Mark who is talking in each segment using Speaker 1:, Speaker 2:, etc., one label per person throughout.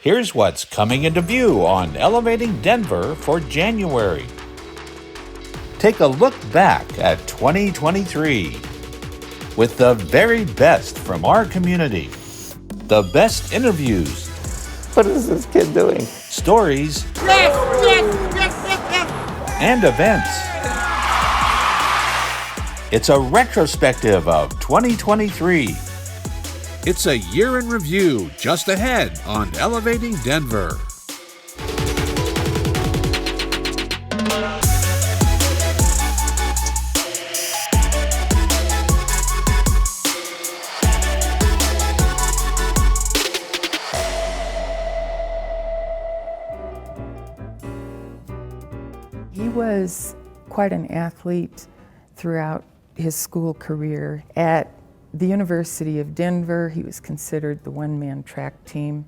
Speaker 1: Here's what's coming into view on Elevating Denver for January. Take a look back at 2023 with the very best from our community, the best interviews.
Speaker 2: What is this kid doing?
Speaker 1: Stories. And events. It's a retrospective of 2023. It's a year in review just ahead on Elevating Denver.
Speaker 3: He was quite an athlete throughout his school career. At the University of Denver, he was considered the one-man track team.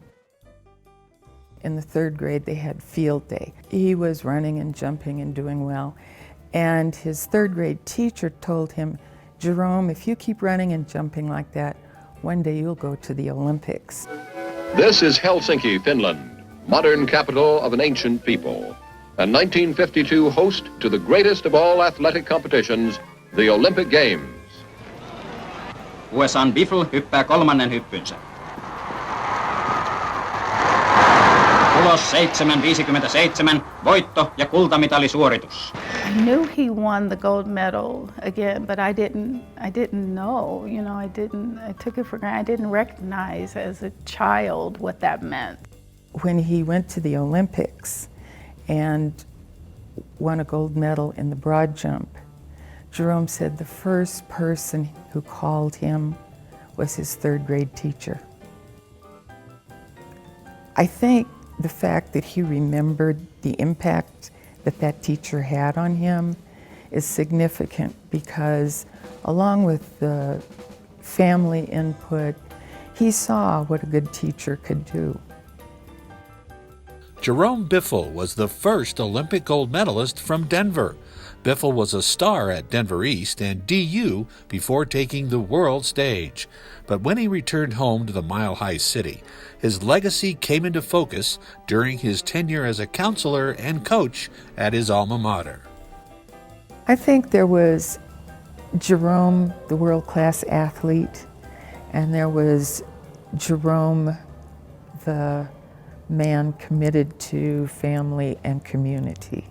Speaker 3: In the third grade, they had field day. He was running and jumping and doing well. And his third grade teacher told him, "Jerome, if you keep running and jumping like that, one day you'll go to the Olympics."
Speaker 4: This is Helsinki, Finland, modern capital of an ancient people. A 1952 host to the greatest of all athletic competitions, the Olympic Games.
Speaker 5: USA:n Biffle hyppää kolmannen hyppynsä. Tulos 7.57, voitto ja kultamitalisuoritus.
Speaker 6: I knew he won the gold medal again, but I didn't know, I took it for granted. I didn't recognize as a child what that meant.
Speaker 3: When he went to the Olympics and won a gold medal in the broad jump, Jerome said the first person who called him was his third grade teacher. I think the fact that he remembered the impact that that teacher had on him is significant because along with the family input, he saw what a good teacher could do.
Speaker 1: Jerome Biffle was the first Olympic gold medalist from Denver. Biffle was a star at Denver East and DU before taking the world stage. But when he returned home to the Mile High City, his legacy came into focus during his tenure as a counselor and coach at his alma mater.
Speaker 3: I think there was Jerome, the world-class athlete, and there was Jerome, the man committed to family and community.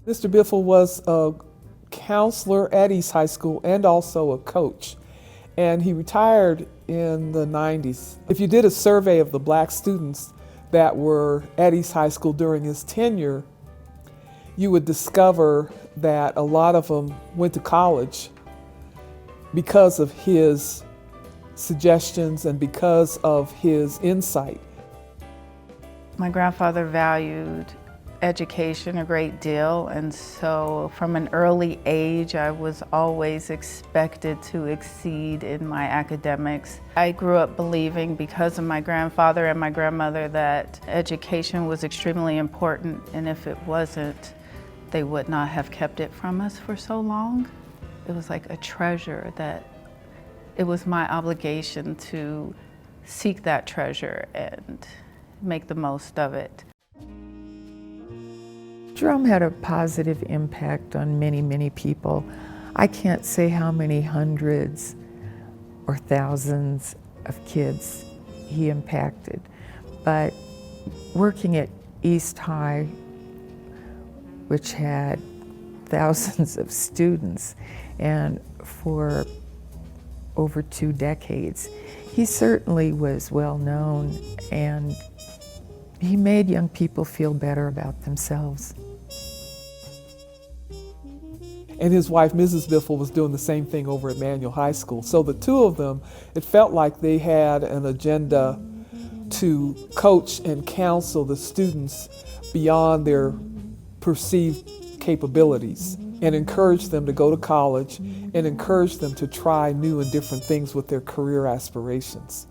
Speaker 7: Mr. Biffle was a counselor at East High School and also a coach, and he retired in the 90s. If you did a survey of the black students that were at East High School during his tenure, you would discover that a lot of them went to college because of his suggestions and because of his insight.
Speaker 6: My grandfather valued education a great deal, and so from an early age I was always expected to exceed in my academics. I grew up believing, because of my grandfather and my grandmother, that education was extremely important, and if it wasn't, they would not have kept it from us for so long. It was like a treasure that it was my obligation to seek that treasure and make the most of it.
Speaker 3: Jerome had a positive impact on many, many people. I can't say how many hundreds or thousands of kids he impacted, but working at East High, which had thousands of students, and for over 2 decades, he certainly was well known, and he made young people feel better about themselves.
Speaker 7: And his wife, Mrs. Biffle, was doing the same thing over at Manual High School. So the two of them, it felt like they had an agenda to coach and counsel the students beyond their perceived capabilities and encourage them to go to college and encourage them to try new and different things with their career aspirations.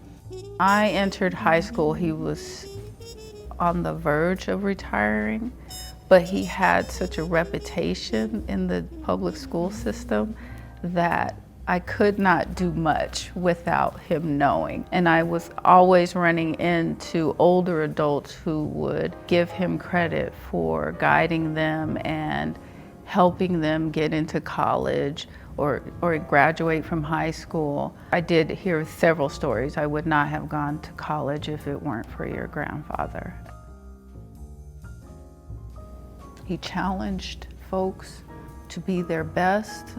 Speaker 6: I entered high school, he was on the verge of retiring, but he had such a reputation in the public school system that I could not do much without him knowing. And I was always running into older adults who would give him credit for guiding them and helping them get into college or graduate from high school. I did hear several stories. I would not have gone to college if it weren't for your grandfather. He challenged folks to be their best.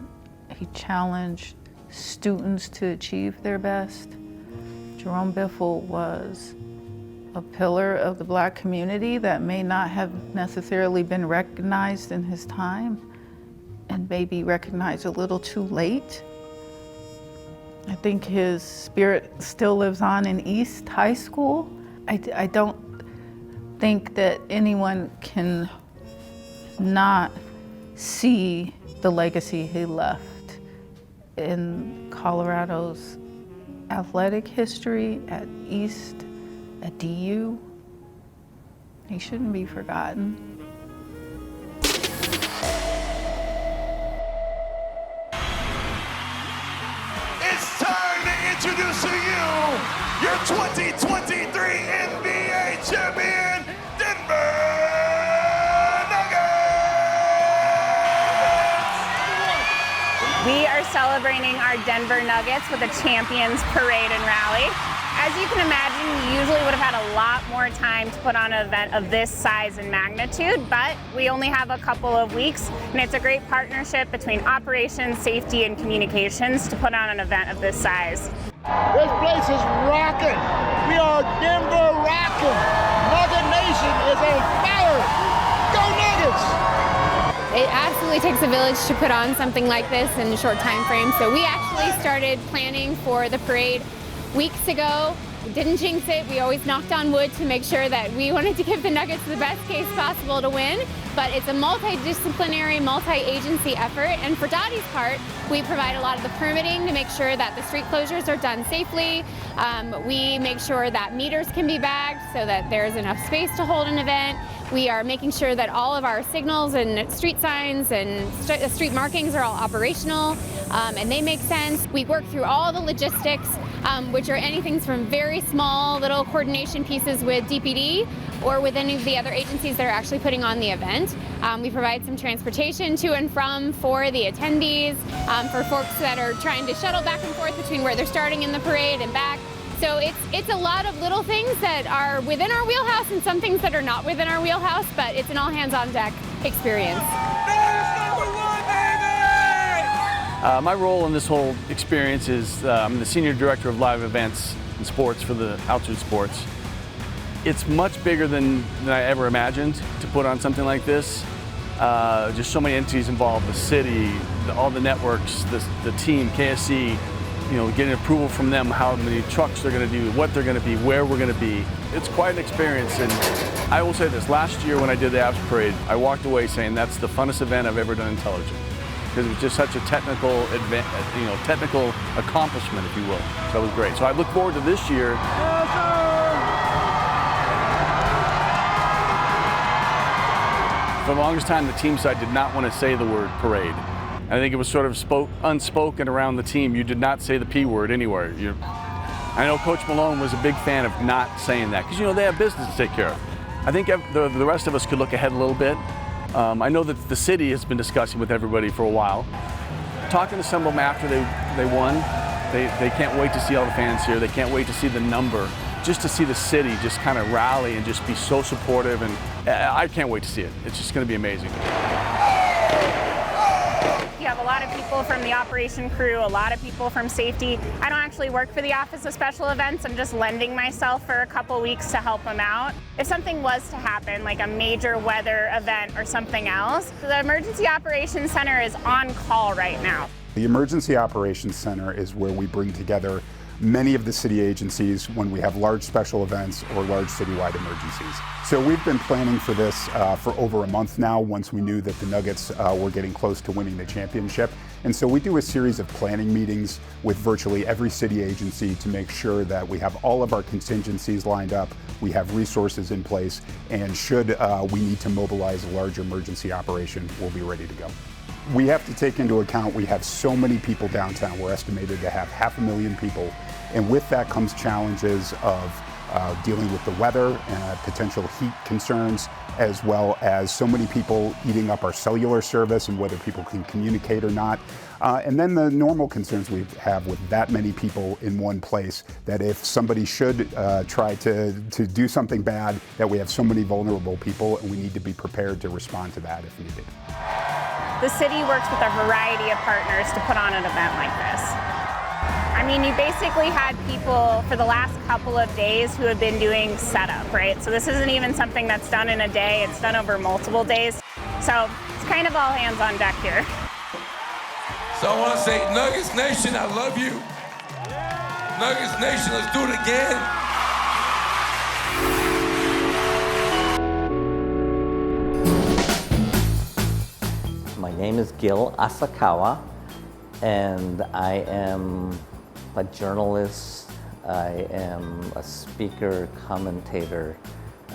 Speaker 6: He challenged students to achieve their best. Jerome Biffle was a pillar of the Black community that may not have necessarily been recognized in his time and maybe recognized a little too late. I think his spirit still lives on in East High School. I don't think that anyone can not see the legacy he left in Colorado's athletic history, at East, at DU. He shouldn't be forgotten.
Speaker 8: It's time to introduce to you your 2023 NBA champion, Denver Nuggets!
Speaker 9: We are celebrating our Denver Nuggets with a Champions Parade and Rally. As you can imagine, we usually would have had a lot more time to put on an event of this size and magnitude, but we only have a couple of weeks, and it's a great partnership between operations, safety, and communications to put on an event of this size.
Speaker 10: This place is rocking. We are Denver rocking. Nugget Nation is on fire. Go Nuggets!
Speaker 11: It absolutely takes a village to put on something like this in a short time frame. So we actually started planning for the parade weeks ago. We didn't jinx it. We always knocked on wood to make sure that we wanted to give the Nuggets the best case possible to win. But it's a multidisciplinary, multi-agency effort. And for Dottie's part, we provide a lot of the permitting to make sure that the street closures are done safely. We make sure that meters can be bagged so that there's enough space to hold an event. We are making sure that all of our signals and street signs and street markings are all operational and they make sense. We work through all the logistics, which are anything from very small little coordination pieces with DPD or with any of the other agencies that are actually putting on the event. We provide some transportation to and from for the attendees, for folks that are trying to shuttle back and forth between where they're starting in the parade and back. So it's a lot of little things that are within our wheelhouse and some things that are not within our wheelhouse, but it's an all hands on deck experience.
Speaker 12: My role in this whole experience is I'm the Senior Director of Live Events and Sports for the Altitude Sports. It's much bigger than I ever imagined to put on something like this. Just so many entities involved, the city, all the networks, the team, KSC, you know, getting approval from them, how many trucks they're going to do, what they're going to be, where we're going to be. It's quite an experience, and I will say this, last year when I did the Avs Parade, I walked away saying that's the funnest event I've ever done in television, because it was just such a technical accomplishment, if you will. So it was great. So I look forward to this year. For the longest time, the team side did not want to say the word parade. I think it was sort of unspoken around the team. You did not say the P word anywhere. I know Coach Malone was a big fan of not saying that, because you know they have business to take care of. I think the rest of us could look ahead a little bit. I know that the city has been discussing with everybody for a while. Talking to some of them after they won, they can't wait to see all the fans here. They can't wait to see the number, just to see the city just kind of rally and just be so supportive. And I can't wait to see it. It's just going to be amazing.
Speaker 9: You have a lot of people from the operation crew, a lot of people from safety. I don't actually work for the Office of Special Events. I'm just lending myself for a couple weeks to help them out. If something was to happen, like a major weather event or something else, the Emergency Operations Center is on call right now.
Speaker 13: The Emergency Operations Center is where we bring together many of the city agencies when we have large special events or large citywide emergencies. So we've been planning for this for over a month now, once we knew that the Nuggets were getting close to winning the championship. And so we do a series of planning meetings with virtually every city agency to make sure that we have all of our contingencies lined up, we have resources in place, and should we need to mobilize a large emergency operation, we'll be ready to go. we have to take into account we have so many people downtown. We're estimated to have 500,000 people. And with that comes challenges of dealing with the weather and potential heat concerns, as well as so many people eating up our cellular service and whether people can communicate or not. And then the normal concerns we have with that many people in one place, that if somebody should try to do something bad, that we have so many vulnerable people and we need to be prepared to respond to that if needed.
Speaker 9: The city works with a variety of partners to put on an event like this. I mean, you basically had people for the last couple of days who have been doing setup, right? So this isn't even something that's done in a day, it's done over multiple days. So it's kind of all hands on deck here.
Speaker 8: So I want to say, Nuggets Nation, I love you. Nuggets Nation, let's do it again.
Speaker 2: My name is Gil Asakawa, and I am a journalist. I am a speaker, commentator,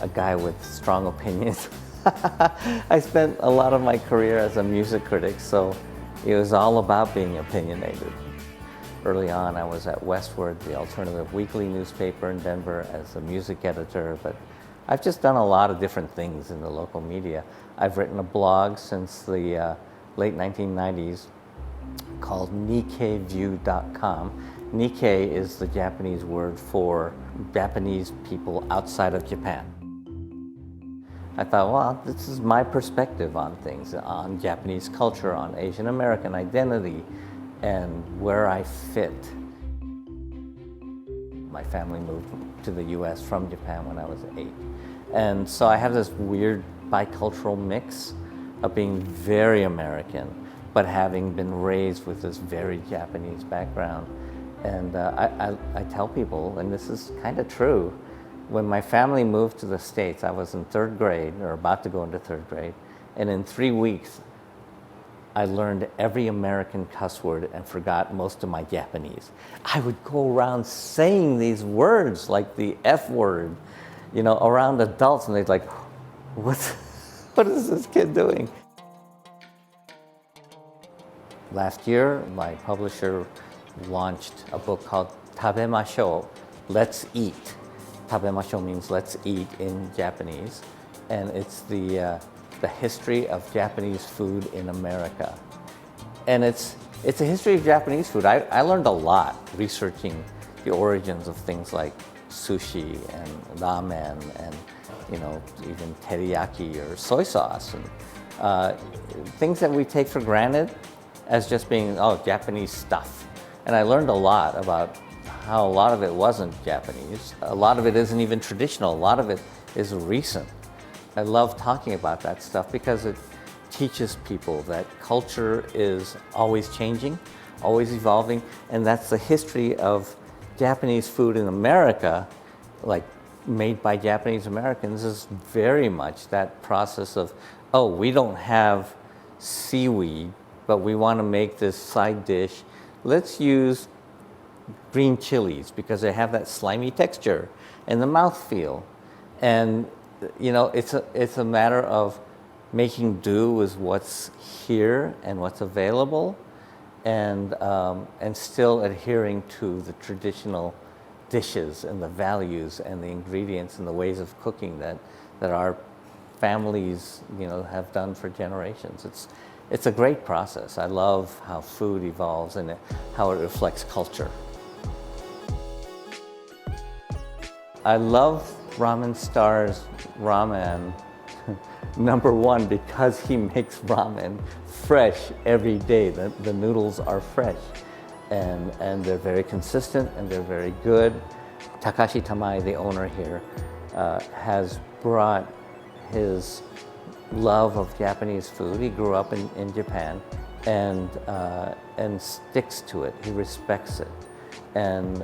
Speaker 2: a guy with strong opinions. I spent a lot of my career as a music critic, so it was all about being opinionated. Early on, I was at Westward, the alternative weekly newspaper in Denver, as a music editor, but I've just done a lot of different things in the local media. I've written a blog since the late 1990s called NikkeiView.com. Nikkei is the Japanese word for Japanese people outside of Japan. I thought, well, this is my perspective on things, on Japanese culture, on Asian American identity, and where I fit. My family moved to the US from Japan when I was 8. And so I have this weird bicultural mix of being very American, but having been raised with this very Japanese background. And I tell people, and this is kind of true, when my family moved to the States, I was in 3rd grade, or about to go into 3rd grade, and in 3 weeks, I learned every American cuss word and forgot most of my Japanese. I would go around saying these words, like the F word, you know, around adults, and they'd like, what is this kid doing? Last year, my publisher launched a book called Tabemashou, Let's Eat. Tabemashou means let's eat in Japanese, and it's the history of Japanese food in America. And it's a history of Japanese food. I learned a lot researching the origins of things like sushi and ramen and, you know, even teriyaki or soy sauce, and things that we take for granted as just being, oh, Japanese stuff. And I learned a lot about how a lot of it wasn't Japanese. A lot of it isn't even traditional. A lot of it is recent. I love talking about that stuff because it teaches people that culture is always changing, always evolving, and that's the history of Japanese food in America, like made by Japanese Americans, is very much that process of, oh, we don't have seaweed, but we want to make this side dish. Let's use green chilies because they have that slimy texture and the mouthfeel. And you know, it's a matter of making do with what's here and what's available, and still adhering to the traditional dishes and the values and the ingredients and the ways of cooking that our families, you know, have done for generations. It's a great process. I love how food evolves and how it reflects culture. I love Ramen Star's ramen, number one, because he makes ramen fresh every day. The noodles are fresh, and they're very consistent and they're very good. Takashi Tamai, the owner here, has brought his love of Japanese food. He grew up in Japan, and sticks to it. He respects it, and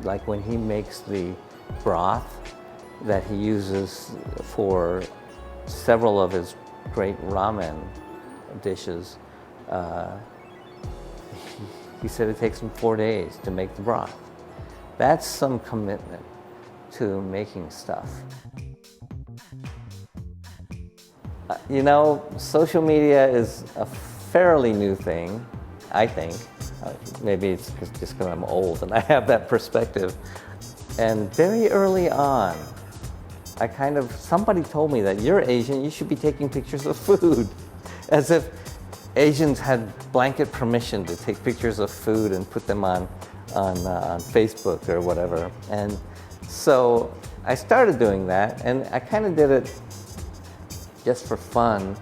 Speaker 2: like when he makes the broth that he uses for several of his great ramen dishes, he said it takes him 4 days to make the broth. That's some commitment to making stuff. You know, social media is a fairly new thing, I think. Maybe it's just because I'm old and I have that perspective. And very early on, somebody told me that you're Asian, you should be taking pictures of food. As if Asians had blanket permission to take pictures of food and put them on Facebook or whatever. And so I started doing that, and I kind of did it just for fun.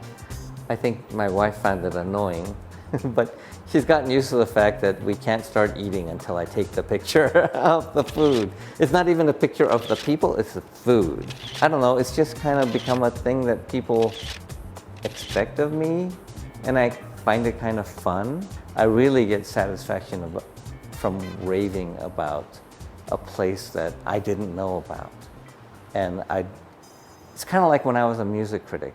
Speaker 2: I think my wife found it annoying, but she's gotten used to the fact that we can't start eating until I take the picture of the food. It's not even a picture of the people, it's the food. I don't know, it's just kind of become a thing that people expect of me, and I find it kind of fun. I really get satisfaction from raving about a place that I didn't know about. And it's kind of like when I was a music critic.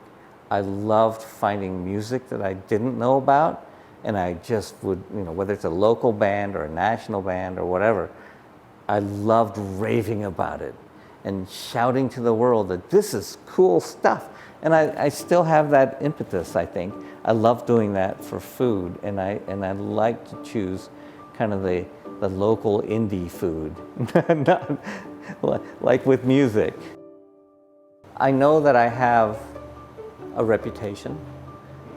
Speaker 2: I loved finding music that I didn't know about, and I just would, whether it's a local band or a national band or whatever, I loved raving about it and shouting to the world that this is cool stuff. And I still have that impetus, I think. I love doing that for food, and I like to choose kind of the local indie food, not like with music. I know that I have a reputation.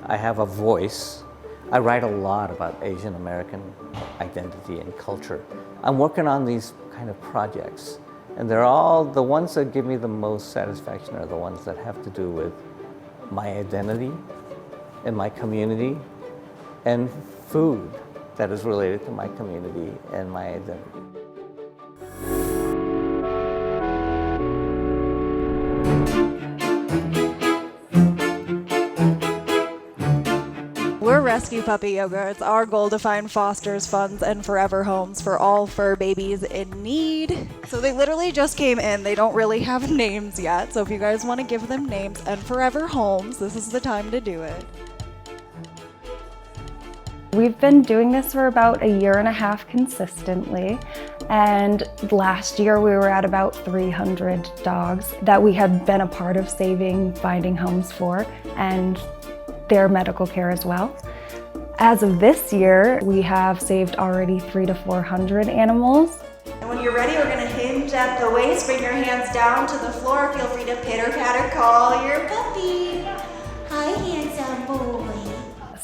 Speaker 2: I have a voice. I write a lot about Asian American identity and culture. I'm working on these kind of projects, and they're all, the ones that give me the most satisfaction are the ones that have to do with my identity and my community and food that is related to my community and my identity.
Speaker 14: We're Rescue Puppy Yoga. It's our goal to find fosters, funds, and forever homes for all fur babies in need. So they literally just came in. They don't really have names yet. So if you guys want to give them names and forever homes, this is the time to do it.
Speaker 15: We've been doing this for about 1.5 years consistently, and last year we were at about 300 dogs that we had been a part of saving, finding homes for, and their medical care as well. As of this year, we have saved already 300 to 400 animals.
Speaker 14: And when you're ready, we're going to hinge at the waist, bring your hands down to the floor. Feel free to pitter-patter call your puppy. Hi, handsome boy.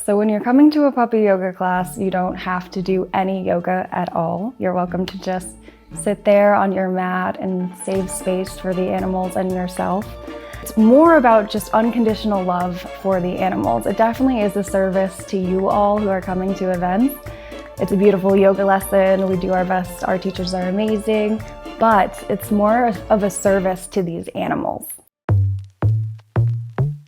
Speaker 15: So when you're coming to a puppy yoga class, you don't have to do any yoga at all. You're welcome to just sit there on your mat and save space for the animals and yourself. It's more about just unconditional love for the animals. It definitely is a service to you all who are coming to events. It's a beautiful yoga lesson. We do our best. Our teachers are amazing, but it's more of a service to these animals.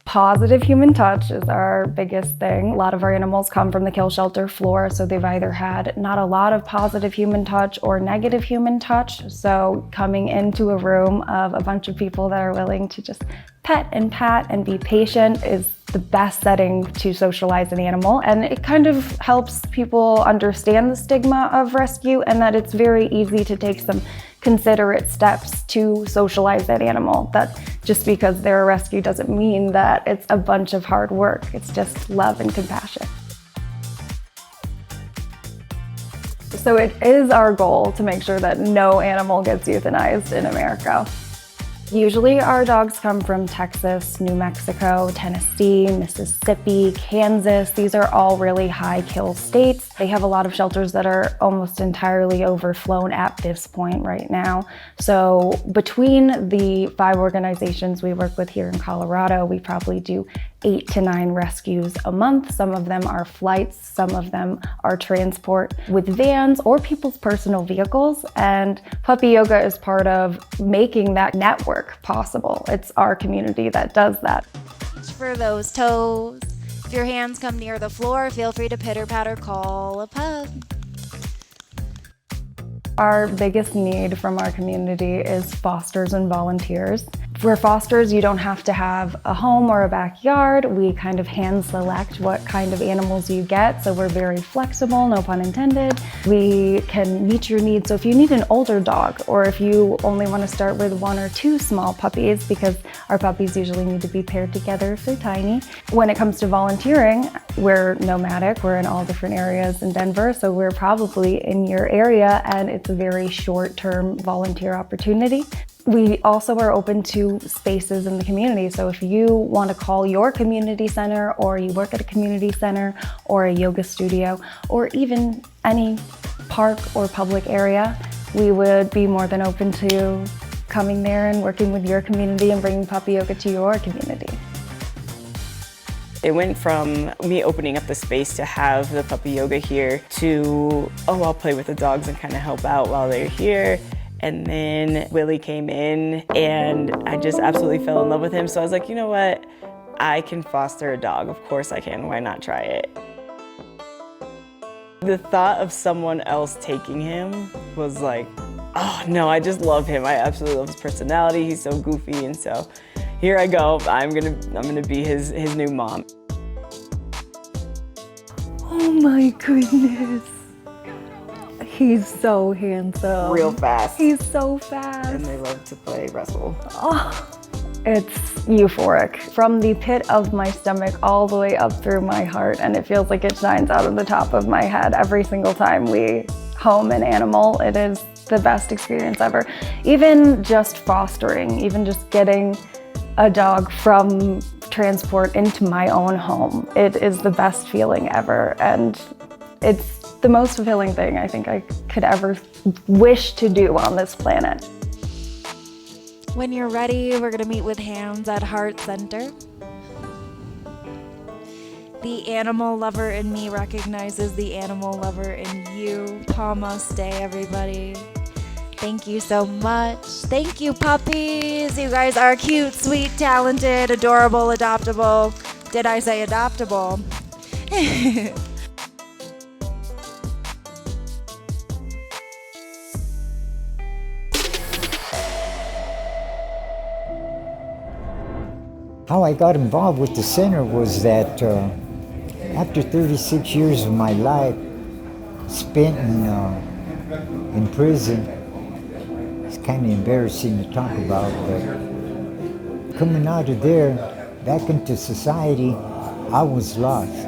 Speaker 15: Positive human touch is our biggest thing. A lot of our animals come from the kill shelter floor, so they've either had not a lot of positive human touch or negative human touch. So coming into a room of a bunch of people that are willing to just pet and pat and be patient is the best setting to socialize an animal. And it kind of helps people understand the stigma of rescue and that it's very easy to take some considerate steps to socialize that animal. That just because they're a rescue doesn't mean that it's a bunch of hard work. It's just love and compassion. So it is our goal to make sure that no animal gets euthanized in America. Usually our dogs come from Texas, New Mexico, Tennessee, Mississippi, Kansas. These are all really high kill states. They have a lot of shelters that are almost entirely overflown at this point right now. So between the 5 organizations we work with here in Colorado, we probably do 8 to 9 rescues a month. Some of them are flights, some of them are transport with vans or people's personal vehicles. And Puppy Yoga is part of making that network possible. It's our community that does that.
Speaker 14: For those toes, if your hands come near the floor, feel free to pitter-patter call a pup.
Speaker 15: Our biggest need from our community is fosters and volunteers. For fosters, you don't have to have a home or a backyard. We kind of hand select what kind of animals you get, so we're very flexible, no pun intended. We can meet your needs, so if you need an older dog, or if you only want to start with 1 or 2 small puppies, because our puppies usually need to be paired together if they're tiny. When it comes to volunteering, we're nomadic, we're in all different areas in Denver, so we're probably in your area, and it's a very short-term volunteer opportunity. We also are open to spaces in the community, so if you want to call your community center, or you work at a community center or a yoga studio, or even any park or public area, we would be more than open to coming there and working with your community and bringing puppy yoga to your community.
Speaker 16: It went from me opening up the space to have the puppy yoga here to, oh, I'll play with the dogs and kind of help out while they're here. And then Willie came in and I just absolutely fell in love with him. So I was like, you know what? I can foster a dog. Of course I can. Why not try it? The thought of someone else taking him was like, oh no, I just love him. I absolutely love his personality. He's so goofy, and so here I go. I'm gonna be his new mom.
Speaker 15: Oh my goodness. He's so handsome.
Speaker 16: Real fast.
Speaker 15: He's so fast.
Speaker 16: And they love to play wrestle.
Speaker 15: Oh, it's euphoric. From the pit of my stomach all the way up through my heart, and it feels like it shines out of the top of my head every single time we home an animal. It is the best experience ever. Even just fostering, even just getting a dog from transport into my own home, it is the best feeling ever, and it's the most fulfilling thing I think I could ever wish to do on this planet.
Speaker 14: When you're ready, we're gonna meet with Hands at Heart Center. The animal lover in me recognizes the animal lover in you. Namaste, everybody. Thank you so much. Thank you, puppies. You guys are cute, sweet, talented, adorable, adoptable. Did I say adoptable?
Speaker 17: How I got involved with the center was that after 36 years of my life spent in prison, it's kind of embarrassing to talk about, but coming out of there, back into society, I was lost.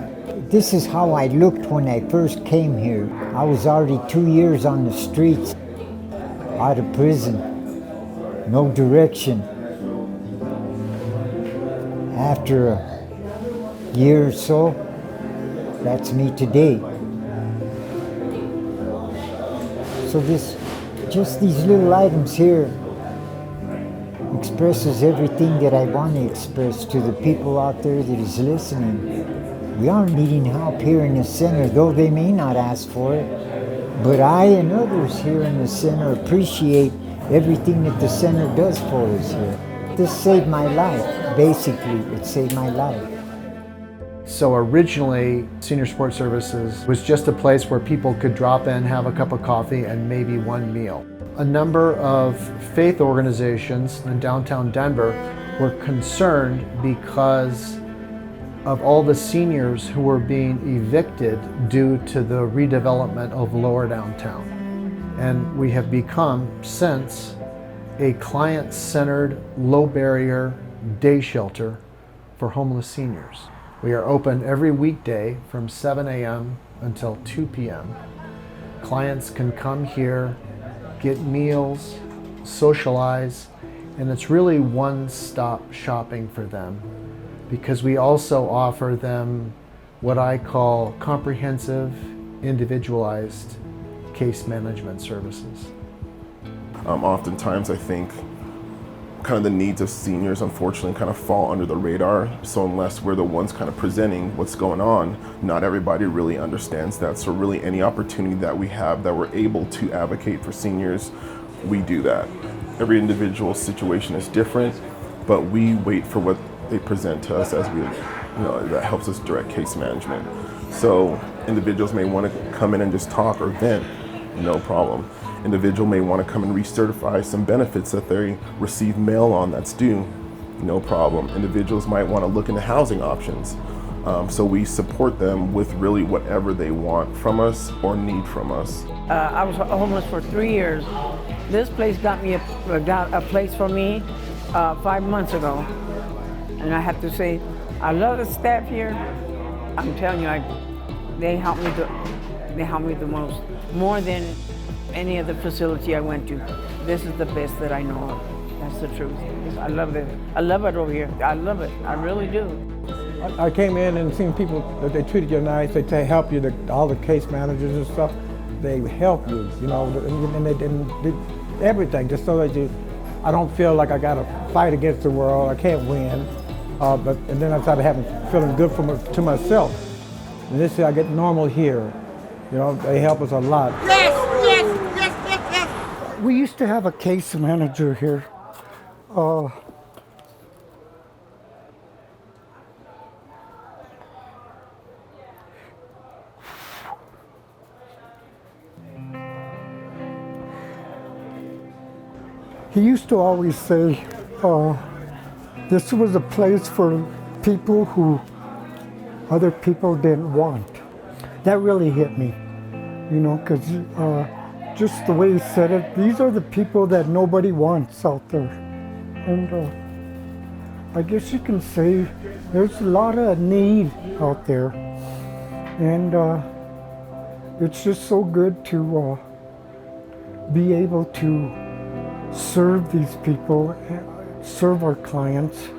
Speaker 17: This is how I looked when I first came here. I was already 2 years on the streets, out of prison, no direction. After a year or so, that's me today. So just these little items here expresses everything that I want to express to the people out there that is listening. We are needing help here in the center, though they may not ask for it. But I and others here in the center appreciate everything that the center does for us here. This saved my life. Basically, it saved my life.
Speaker 18: So originally, Senior Support Services was just a place where people could drop in, have a cup of coffee, and maybe one meal. A number of faith organizations in downtown Denver were concerned because of all the seniors who were being evicted due to the redevelopment of Lower Downtown. And we have become, since, a client-centered, low-barrier day shelter for homeless seniors. We are open every weekday from 7 a.m. until 2 p.m. Clients can come here, get meals, socialize, and it's really one-stop shopping for them, because we also offer them what I call comprehensive, individualized case management services.
Speaker 19: Oftentimes I think kind of the needs of seniors unfortunately kind of fall under the radar. So unless we're the ones kind of presenting what's going on, not everybody really understands that. So really any opportunity that we have that we're able to advocate for seniors, we do that. Every individual situation is different, but we wait for what they present to us as we, that helps us direct case management. So individuals may want to come in and just talk or vent, no problem. individual may want to come and recertify some benefits that they receive mail on that's due. No problem. Individuals might want to look into housing options. So we support them with really whatever they want from us or need from us.
Speaker 20: I was homeless for 3 years. This place got a place for me 5 months ago. And I have to say, I love the staff here. I'm telling you, they helped me the most, more than any other facility I went to. This is the best that I know of. That's the truth. I love it. I love it over here. I love it. I really do.
Speaker 21: I came in and seen people that they treated you nice. They help you. All the case managers and stuff, they help you. You know, and they did everything just so that I don't feel like I got to fight against the world. I can't win. And then I started feeling good to myself. And this I get normal here. You know, they help us a lot.
Speaker 10: Yes.
Speaker 22: We used to have a case manager here. He used to always say, this was a place for people who other people didn't want. That really hit me, you know, because just the way he said it, these are the people that nobody wants out there. And I guess you can say there's a lot of need out there. And it's just so good to be able to serve these people, serve our clients.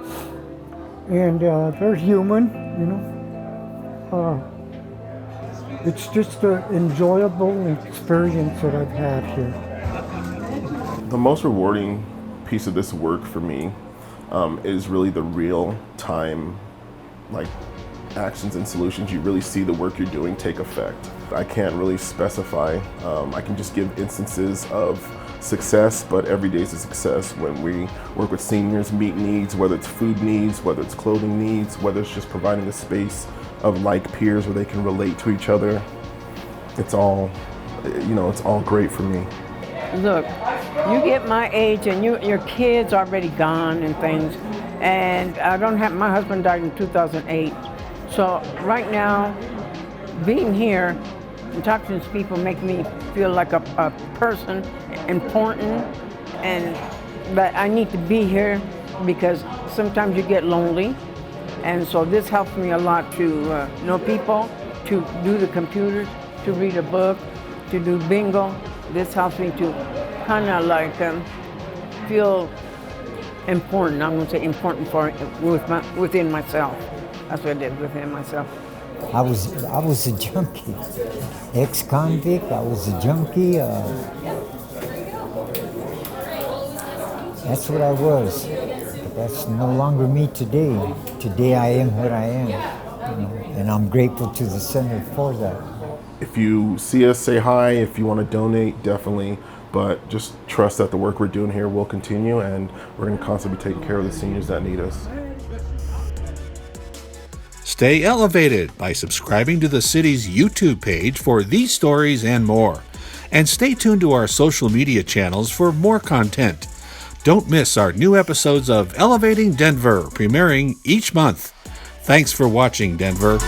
Speaker 22: And they're human, you know. It's just an enjoyable experience that I've had here.
Speaker 19: The most rewarding piece of this work for me is really the real-time actions and solutions. You really see the work you're doing take effect. I can't really specify. I can just give instances of success, but every day is a success when we work with seniors, meet needs, whether it's food needs, whether it's clothing needs, whether it's just providing a space of like peers where they can relate to each other. It's all, it's all great for me.
Speaker 20: Look, you get my age and your kid's already gone and things, and my husband died in 2008. So right now, being here and talking to people make me feel like a person, important, and that I need to be here because sometimes you get lonely. And so this helps me a lot to know people, to do the computers, to read a book, to do bingo. This helps me to kind of feel important. I'm going to say important within myself. That's what I did within myself.
Speaker 17: I was a junkie, ex-convict. I was a junkie. That's what I was. But that's no longer me today. Today I am what I am, and I'm grateful to the center for that.
Speaker 19: If you see us, say hi. If you want to donate, definitely. But just trust that the work we're doing here will continue, and we're going to constantly be taking care of the seniors that need us.
Speaker 1: Stay elevated by subscribing to the city's YouTube page for these stories and more. And stay tuned to our social media channels for more content. Don't miss our new episodes of Elevating Denver, premiering each month. Thanks for watching, Denver.